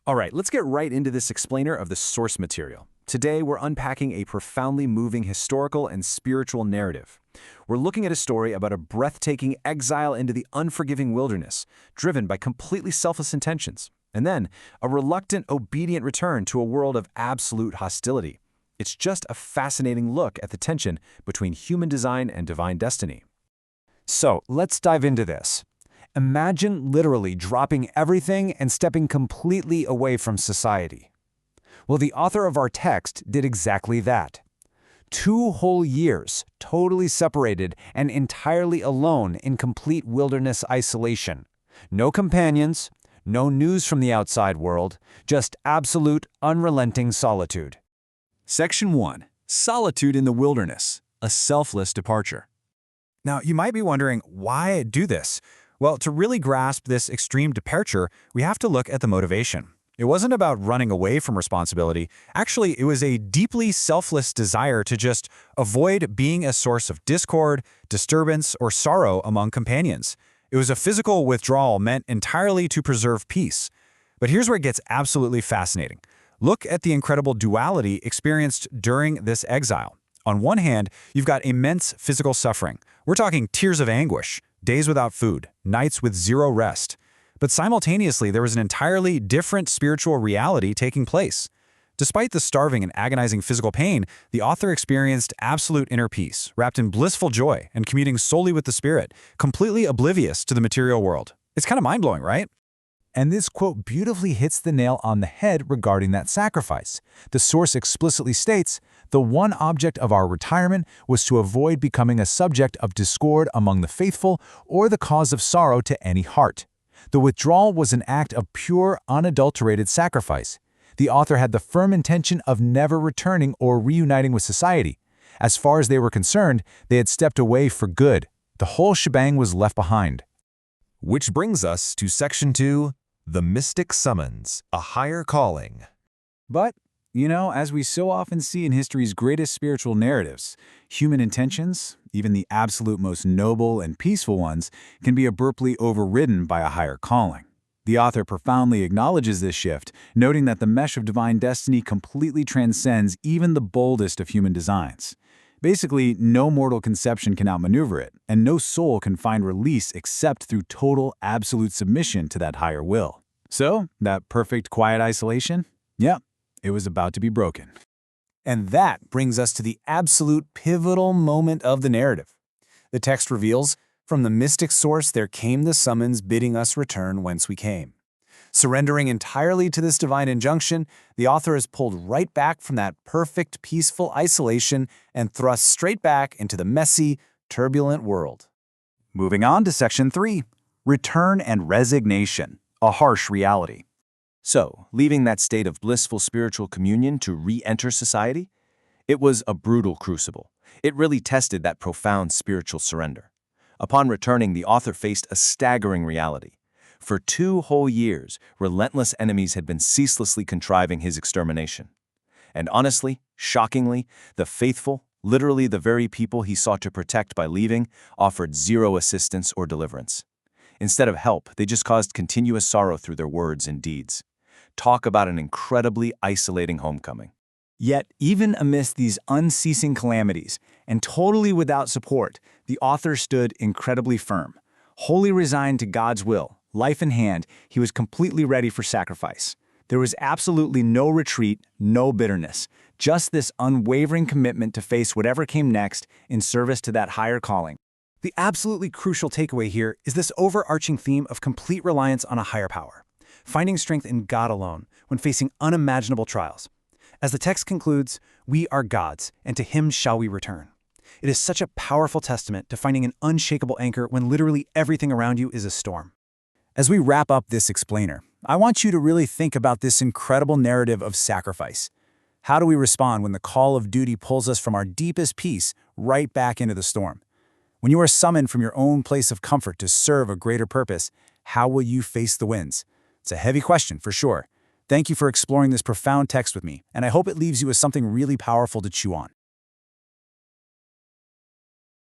All right, let's get right into this explainer of the source material. Today, we're unpacking a profoundly moving historical and spiritual narrative. We're looking at a story about a breathtaking exile into the unforgiving wilderness, driven by completely selfless intentions, and then a reluctant, obedient return to a world of absolute hostility. It's just a fascinating look at the tension between human design and divine destiny. So, let's dive into this. Imagine literally dropping everything and stepping completely away from society. Well, the author of our text did exactly that. 2 whole years, totally separated and entirely alone in complete wilderness isolation. No companions, no news from the outside world, just absolute, unrelenting solitude. Section 1. Solitude in the Wilderness, a selfless departure. Now, you might be wondering, why do this? Well, to really grasp this extreme departure, we have to look at the motivation. It wasn't about running away from responsibility. Actually, it was a deeply selfless desire to just avoid being a source of discord, disturbance, or sorrow among companions. It was a physical withdrawal meant entirely to preserve peace. But here's where it gets absolutely fascinating. Look at the incredible duality experienced during this exile. On one hand, you've got immense physical suffering. We're talking tears of anguish, days without food, nights with zero rest. But simultaneously, there was an entirely different spiritual reality taking place. Despite the starving and agonizing physical pain, the author experienced absolute inner peace, wrapped in blissful joy and communing solely with the spirit, completely oblivious to the material world. It's kind of mind-blowing, right? And this quote beautifully hits the nail on the head regarding that sacrifice. The source explicitly states, "The one object of our retirement was to avoid becoming a subject of discord among the faithful or the cause of sorrow to any heart." The withdrawal was an act of pure, unadulterated sacrifice. The author had the firm intention of never returning or reuniting with society. As far as they were concerned, they had stepped away for good. The whole shebang was left behind. Which brings us to Section 2, The Mystic Summons, a Higher Calling. But, as we so often see in history's greatest spiritual narratives, human intentions, even the absolute most noble and peaceful ones, can be abruptly overridden by a higher calling. The author profoundly acknowledges this shift, noting that the mesh of divine destiny completely transcends even the boldest of human designs. Basically, no mortal conception can outmaneuver it, and no soul can find release except through total, absolute submission to that higher will. So, that perfect quiet isolation? Yeah, it was about to be broken. And that brings us to the absolute pivotal moment of the narrative. The text reveals, "From the mystic source there came the summons bidding us return whence we came." Surrendering entirely to this divine injunction, the author is pulled right back from that perfect, peaceful isolation and thrust straight back into the messy, turbulent world. Moving on to Section 3, Return and Resignation, a Harsh Reality. So, leaving that state of blissful spiritual communion to re-enter society? It was a brutal crucible. It really tested that profound spiritual surrender. Upon returning, the author faced a staggering reality. For 2 whole years, relentless enemies had been ceaselessly contriving his extermination. And honestly, shockingly, the faithful, literally the very people he sought to protect by leaving, offered zero assistance or deliverance. Instead of help, they just caused continuous sorrow through their words and deeds. Talk about an incredibly isolating homecoming. Yet, even amidst these unceasing calamities, and totally without support, the author stood incredibly firm. Wholly resigned to God's will, life in hand, he was completely ready for sacrifice. There was absolutely no retreat, no bitterness, just this unwavering commitment to face whatever came next in service to that higher calling. The absolutely crucial takeaway here is this overarching theme of complete reliance on a higher power, finding strength in God alone when facing unimaginable trials. As the text concludes, "We are God's, and to Him shall we return." It is such a powerful testament to finding an unshakable anchor when literally everything around you is a storm. As we wrap up this explainer, I want you to really think about this incredible narrative of sacrifice. How do we respond when the call of duty pulls us from our deepest peace right back into the storm? When you are summoned from your own place of comfort to serve a greater purpose, how will you face the winds? It's a heavy question, for sure. Thank you for exploring this profound text with me, and I hope it leaves you with something really powerful to chew on.